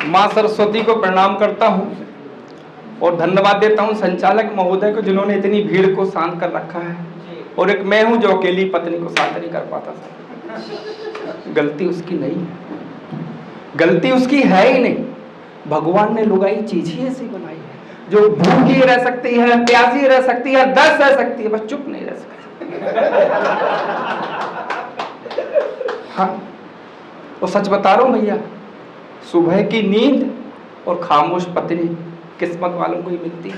माँ सरस्वती को प्रणाम करता हूँ और धन्यवाद देता हूँ संचालक महोदय को, जिन्होंने इतनी भीड़ को शांत कर रखा है। और एक मैं हूँ जो अकेली पत्नी को शांत नहीं कर पाता था। गलती उसकी नहीं है, गलती उसकी है ही नहीं। भगवान ने लुगाई चीज ही ऐसी बनाई है जो भूखी रह सकती है, प्यासी रह सकती है, दर्द रह सकती है, बस चुप नहीं रह सकती। हाँ, वो सच बता रहा हूं भैया, सुबह की नींद और खामोश पत्नी किस्मत वालों को ही मिलती है।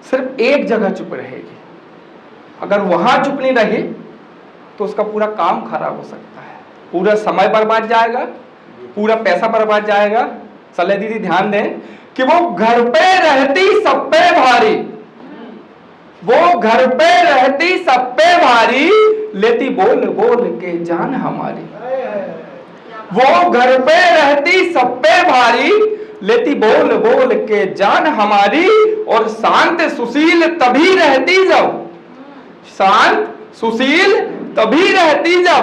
सिर्फ एक जगह चुप रहेगी, अगर वहां चुप नहीं रही तो उसका पूरा काम खराब हो सकता है, पूरा समय बर्बाद जाएगा, पूरा पैसा बर्बाद जाएगा। सले दीदी ध्यान दें कि वो घर पे रहती सब पे भारी, वो घर पे रहती सब पे भारी, लेती बोल बोल के जान हमारी। वो घर पे रहती सब पे भारी, लेती बोल बोल के जान हमारी। और शांत सुशील तभी रहती जब, शांत सुशील तभी रहती जब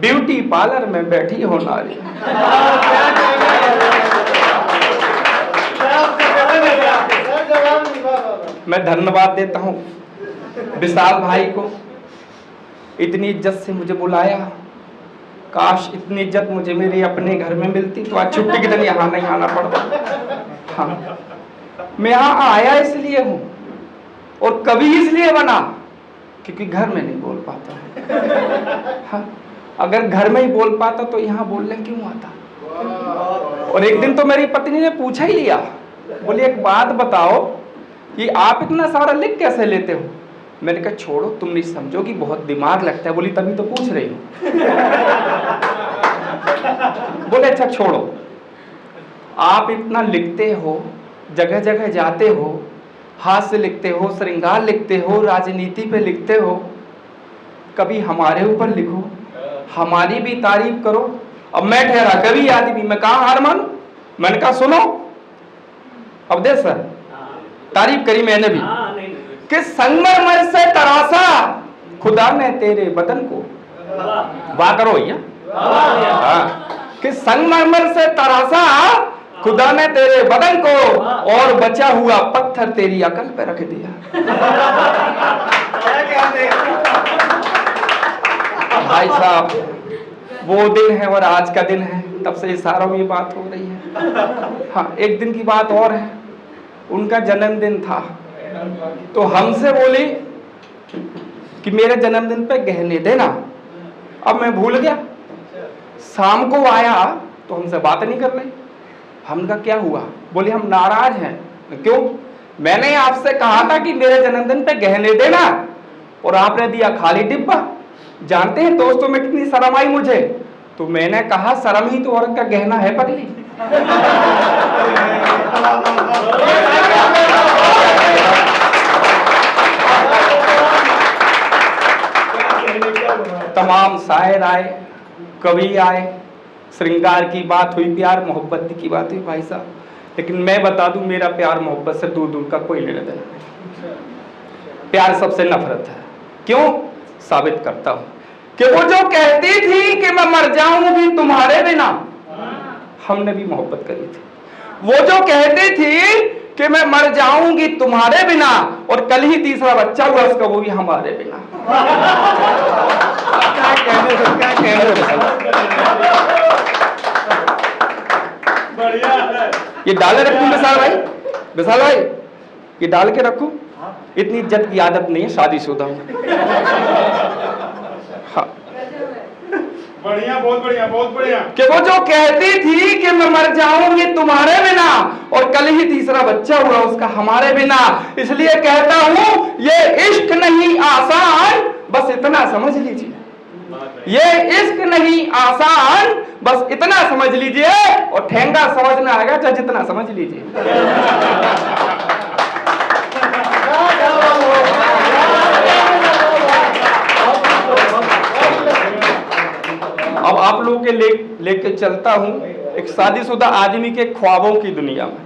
ब्यूटी पार्लर में बैठी हो नारी। मैं धन्यवाद देता हूं विशाल भाई को, इतनी इज्जत से मुझे बुलाया। काश इतनी इज्जत मुझे मेरे अपने घर में मिलती तो आज छुट्टी के दिन यहाँ नहीं आना पड़ता। हाँ, मैं यहाँ आया इसलिए हूँ और कभी इसलिए बना क्योंकि घर में नहीं बोल पाता। हाँ, अगर घर में ही बोल पाता तो यहाँ बोलने क्यों आता। और एक दिन तो मेरी पत्नी ने पूछा ही लिया, बोली एक बात बताओ कि आप इतना सारा लिख कैसे लेते हो। मैंने कहा छोड़ो, तुम नहीं समझोगी, बहुत दिमाग लगता है। बोली तभी तो पूछ रही हूँ। बोले अच्छा छोड़ो, आप इतना लिखते हो, जगह जगह जाते हो, हास्य लिखते हो, श्रृंगार लिखते हो, राजनीति पे लिखते हो, कभी हमारे ऊपर लिखो, हमारी भी तारीफ करो। अब मैं ठहरा कभी आदमी, मैं कहा हार मानू। मैंने कहा सुनो अब दे सर, तारीफ करी मैंने भी कि संगमरमर से तरासा खुदा ने तेरे बदन को, वाह करो भैया, कि संगमरमर से तरासा खुदा ने तेरे बदन को और बचा हुआ पत्थर तेरी अकल पे रख दिया। भाई साहब, वो दिन है और आज का दिन है, तब से इशारों में बात हो रही है। हाँ, एक दिन की बात और है, उनका जन्मदिन था तो हमसे बोली कि मेरे जन्मदिन पे गहने देना। अब मैं भूल गया, शाम को आया तो हमसे बात नहीं कर रही। हमने कहा क्या हुआ। बोली हम नाराज हैं। क्यों। मैंने आपसे कहा था कि मेरे जन्मदिन पे गहने देना और आपने दिया खाली डिब्बा। जानते हैं दोस्तों में कितनी शर्म आई मुझे। तो मैंने कहा शर्म ही तो औरत का गहना है पगली। तमाम शायर आए, कवि आए, श्रृंगार की बात हुई, प्यार मोहब्बत की बात हुई भाई साहब। लेकिन मैं बता दूं, मेरा प्यार मोहब्बत से दूर दूर का कोई लेना देना नहीं। प्यार सबसे नफरत है। क्यों, साबित करता हूं कि वो जो कहती थी कि मैं मर जाऊंगी तुम्हारे बिना, हमने भी मोहब्बत करी थी। वो जो कहती थी कि मैं मर जाऊंगी तुम्हारे बिना, और कल ही तीसरा बच्चा हुआ उसका, वो भी हमारे बिना। क्या बढ़िया है। ये डाले रखूं विशाल भाई, विशाल भाई ये डाल के रखूं। इतनी इज्जत की आदत नहीं है, शादीशुदा हूं। हाँ, बढ़िया, बहुत बढ़िया, बहुत बढ़िया। कि वो जो कहती थी कि मैं मर जाऊंगी तुम्हारे बिना, और कल ही तीसरा बच्चा हुआ उसका हमारे बिना। इसलिए कहता हूं ये इश्क नहीं आसान, बस इतना समझ लीजिए। ये इश्क नहीं आसान, बस इतना समझ लीजिए। और ठेंगा समझना आएगा चाहे जितना समझ लीजिए। अब आप लोगों के लेके चलता हूं एक शादीशुदा आदमी के ख्वाबों की दुनिया में।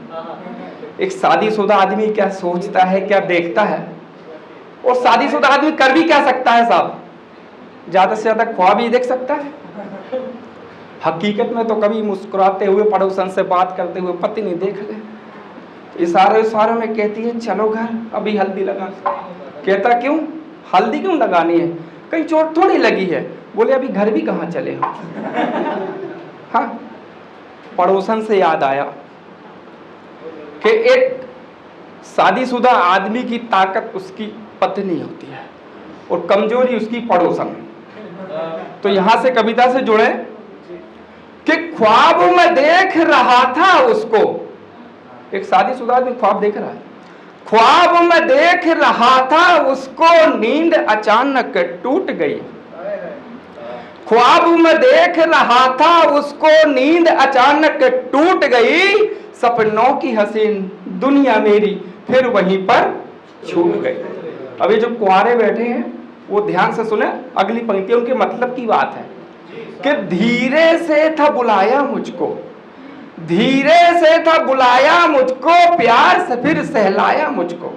एक शादीशुदा आदमी क्या सोचता है, क्या देखता है, और शादीशुदा आदमी कर भी क्या सकता है साहब। ज्यादा से ज्यादा ख्वाब ही देख सकता है। हकीकत में तो कभी मुस्कुराते हुए पड़ोसन से बात करते हुए पति नहीं देख ले। इशारों में कहती है चलो घर अभी हल्दी लगा। कहता क्यों हल्दी क्यों लगानी है, कहीं चोट थोड़ी लगी है। बोले अभी घर भी कहाँ चले हो। हाँ, पड़ोसन से याद आया कि एक शादीशुदा आदमी की ताकत उसकी पत्नी होती है और कमजोरी उसकी पड़ोसन। तो यहां से कविता से जुड़े कि ख्वाब में देख रहा था उसको, एक शादीशुदा आदमी ख्वाब देख रहा है, ख्वाब में देख रहा था उसको नींद अचानक टूट गई। ख्वाब में देख रहा था उसको नींद अचानक टूट गई। सपनों की हसीन दुनिया मेरी फिर वहीं पर छूट गई। अभी जो कुंवारे बैठे हैं वो ध्यान से सुने, अगली पंक्तियों के मतलब की बात है कि धीरे से था बुलाया मुझको, धीरे से था बुलाया मुझको, प्यार से फिर सहलाया मुझको।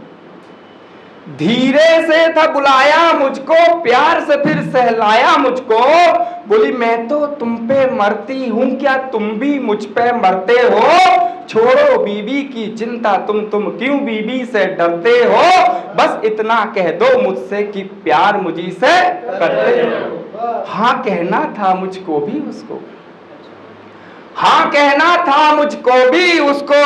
धीरे से था बुलाया मुझको, प्यार से फिर सहलाया मुझको। बोली मैं तो तुम पे मरती हूं, क्या तुम भी मुझ पे मरते हो। छोड़ो बीवी की चिंता, तुम क्यों बीवी से डरते हो। बस इतना कह दो मुझसे कि प्यार मुझी से करते हो। हाँ कहना था मुझको भी उसको, हाँ कहना था मुझको भी उसको,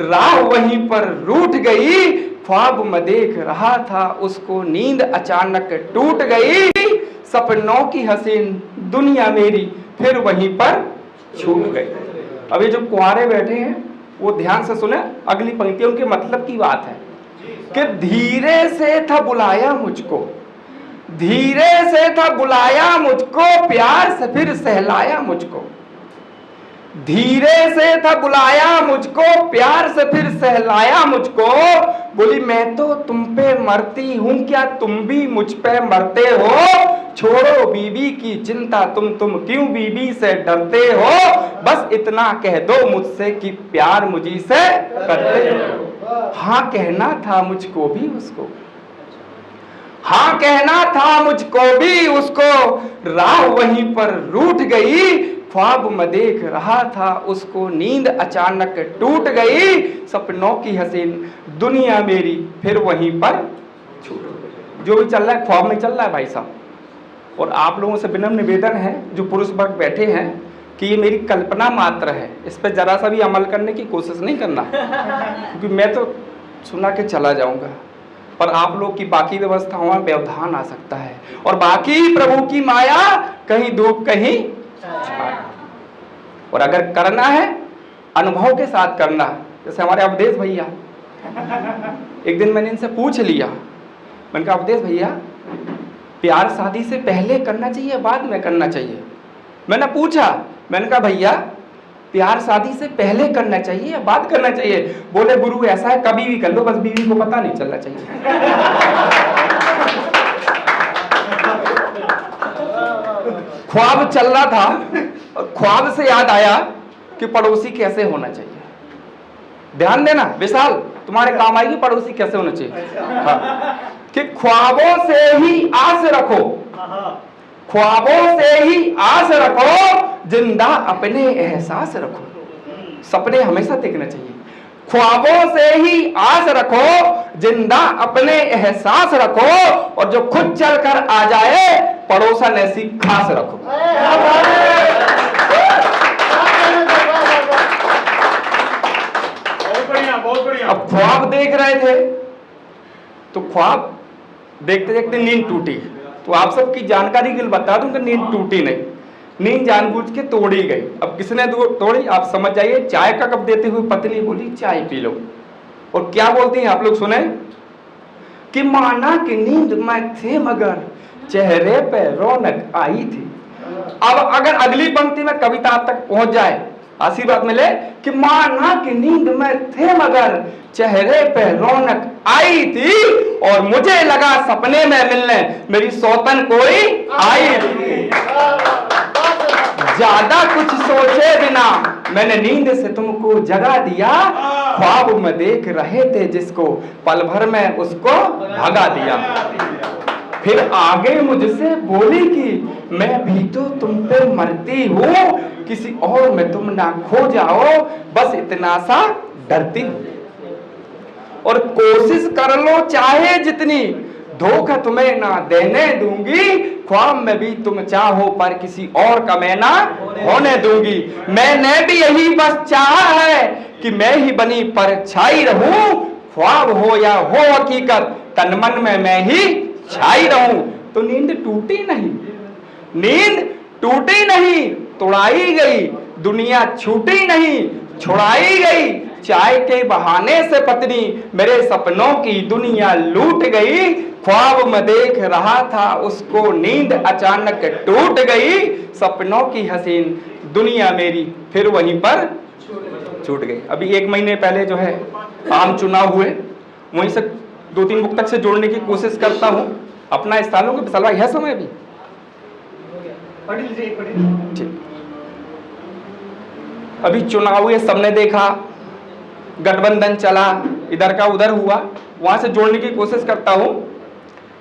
राह वहीं पर रूठ गई। ख्वाब में देख रहा था उसको नींद अचानक टूट गई। सपनों की हसीन दुनिया मेरी फिर वहीं पर छूट गई। अभी जो कुंवारे बैठे हैं वो ध्यान से सुने, अगली पंक्तियों के मतलब की बात है कि धीरे से था बुलाया मुझको, धीरे से था बुलाया मुझको, प्यार से फिर सहलाया मुझको। धीरे से था बुलाया मुझको, प्यार से फिर सहलाया मुझको। बोली मैं तो तुम पे मरती हूं, क्या तुम भी मुझ पे मरते हो। छोड़ो बीवी की चिंता, तुम क्यों बीवी से डरते हो। बस इतना कह दो मुझसे कि प्यार मुझी से करते हो। हाँ कहना था मुझको भी उसको, हाँ कहना था मुझको भी उसको, राह वहीं पर रूठ गई। ख्वाब में देख रहा था उसको नींद अचानक टूट गई। सपनों की हसीन दुनिया मेरी फिर वहीं पर छूट गई। जो भी चल रहा है ख्वाब में चल रहा है भाई साहब। और आप लोगों से विनम्र निवेदन है जो पुरुष वर्ग बैठे हैं कि ये मेरी कल्पना मात्र है, इस पर जरा सा भी अमल करने की कोशिश नहीं करना, क्योंकि मैं तो सुना के चला जाऊंगा, पर आप लोग की बाकी व्यवस्थाओं में व्यवधान आ सकता है। और बाकी प्रभु की माया कहीं धूप कहीं छाया। और अगर करना है अनुभव के साथ करना। जैसे हमारे अवधेश भैया, एक दिन मैंने इनसे पूछ लिया, मैंने कहा अवधेश भैया प्यार शादी से पहले करना चाहिए बाद में करना चाहिए। मैंने पूछा, मैंने कहा भैया प्यार शादी से पहले करना चाहिए या बाद करना चाहिए। बोले गुरु ऐसा है कभी भी कर लो, बस बीवी को पता नहीं चलना चाहिए। ख्वाब चल रहा था और ख्वाब से याद आया कि पड़ोसी कैसे होना चाहिए। ध्यान देना विशाल, तुम्हारे काम आएगी पड़ोसी कैसे होना चाहिए। हाँ। कि ख्वाबों से ही आस रखो, ख्वाबों से ही आस रखो, जिंदा अपने एहसास रखो। सपने हमेशा देखना चाहिए। ख्वाबों से ही आस रखो, जिंदा अपने एहसास रखो, और जो खुद चल कर आ जाए पड़ोसन ऐसी खास रखो। बहुत बढ़िया। अब ख्वाब देख रहे थे तो ख्वाब देखते देखते नींद टूटी। तो आप सबकी जानकारी के लिए बता दूं कि नींद टूटी नहीं, नींद जानबूझ के तोड़ी गई। अब किसने तोड़ी आप समझ जाइए। चाय का कप देते हुए पत्नी बोली चाय पी लो। और क्या बोलती हैं आप लोग सुने कि माना कि नींद में थे मगर चेहरे पे रौनक आई थी। अब अगर अगली पंक्ति में कविता तक पहुंच जाए आशीर्वाद मिले कि माना कि नींद में थे मगर चेहरे पे रौनक आई थी, और मुझे लगा सपने में मिलने मेरी सौतन कोई आई थी। ज्यादा कुछ सोचे बिना मैंने नींद से तुमको जगा दिया, ख्वाब में देख रहे थे जिसको पल भर में उसको भगा दिया। फिर आगे मुझसे बोली कि मैं भी तो तुम पे मरती हूँ, किसी और में तुम ना खो जाओ, बस इतना सा डरती हूँ। और कोशिश कर लो चाहे जितनी, धोखा तुम्हें ना देने दूंगी, ख्वाब में भी तुम चाहो पर किसी और का मैं ना होने दूंगी। मैंने भी यही बस चाहा है कि मैं ही बनी परछाई रहूं, ख्वाब हो या हो हकीकत, तन मन में मैं ही छाई रहूं। तो नींद टूटी नहीं, नींद टूटी नहीं, तोड़ाई गई, दुनिया छूटी नहीं, छुड़ाई गई, चाय के बहाने से पत्नी मेरे सपनों की दुनिया लूट गई। ख्वाब में देख रहा था उसको, नींद अचानक टूट गई, सपनों की हसीन दुनिया मेरी फिर वहीं पर छूट गई। अभी 1 महीने पहले जो है आम चुनाव हुए, वहीं से 2-3 बुक तक से जोड़ने की कोशिश करता हूं। अपना स्थान लूंगा विशाल भाई, है समय अभी? ठीक। अभी चुनाव हुए, सबने देखा, गठबंधन चला, इधर का उधर हुआ, वहां से जोड़ने की कोशिश करता हूं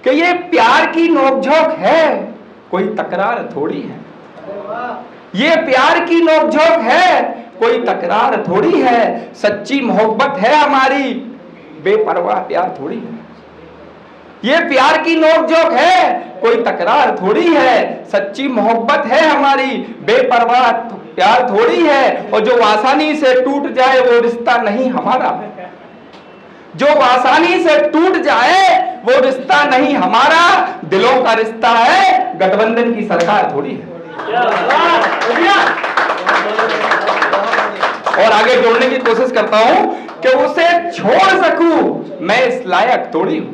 कि ये प्यार की नोकझोंक है, कोई तकरार थोड़ी है। ये प्यार की नोकझोंक है, कोई तकरार थोड़ी है, सच्ची मोहब्बत है हमारी, बेपरवाह प्यार थोड़ी है। ये प्यार की नोकझोंक है, कोई तकरार थोड़ी है, सच्ची मोहब्बत है हमारी, बेपरवाह प्यार थोड़ी है। और जो आसानी से टूट जाए वो रिश्ता नहीं हमारा, जो आसानी से टूट जाए वो रिश्ता नहीं हमारा, दिलों का रिश्ता है, गठबंधन की सरकार थोड़ी है। और आगे जोड़ने की कोशिश करता हूं कि उसे छोड़ सकूं मैं इस लायक थोड़ी हूं,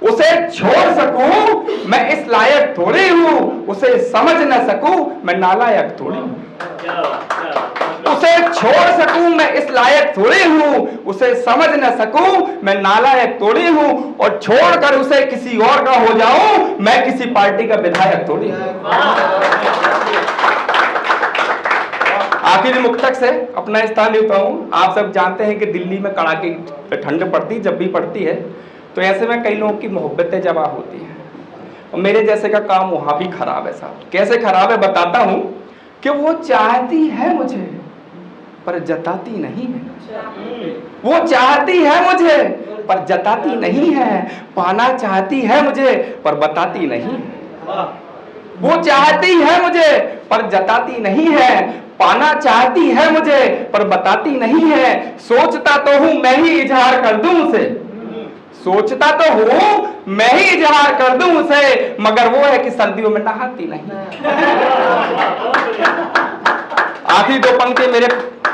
उसे छोड़ सकूं मैं इस लायक थोड़ी हूं, उसे समझ न सकूं मैं नालायक थोड़ी हूं, उसे छोड़ सकूं मैं इस लायक थोड़ी हूं, उसे समझ न सकूं मैं नालायक थोड़ी हूं, और छोड़कर उसे किसी और का हो जाऊं मैं किसी पार्टी का विधायक थोड़ी हूं। आखिरी मुक्तक से अपना स्थान लेता हूं। आप सब जानते हैं कि दिल्ली में कड़ाके ठंड पड़ती, जब भी पड़ती है, तो ऐसे में कई लोगों की मोहब्बतें जवा होती हैं, और मेरे जैसे का काम वहां भी खराब है साहब। कैसे खराब है बताता हूं कि वो चाहती है मुझे पर जताती नहीं है, वो चाहती है मुझे पर जताती नहीं है, पाना चाहती है मुझे पर बताती नहीं है, वो चाहती है मुझे पर जताती नहीं है, पाना चाहती है मुझे पर बताती नहीं है, सोचता तो हूं मैं ही इजहार कर दूं उसे, सोचता तो हूं मैं ही इजहार कर दूं उसे, मगर वो है कि सर्दियों में नहाती नहीं। आखिरी 2 पंक्ति मेरे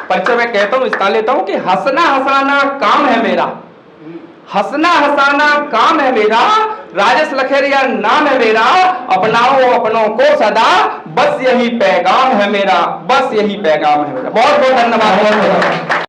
परिचय में कहता हूं, इसका लेता हूं कि हंसना हंसाना काम है मेरा, हंसना हंसाना काम है मेरा, राजेश लखेरिया नाम है मेरा, अपनाओ अपनों को सदा, बस यही पैगाम है मेरा, बस यही पैगाम है मेरा। बहुत बहुत धन्यवाद।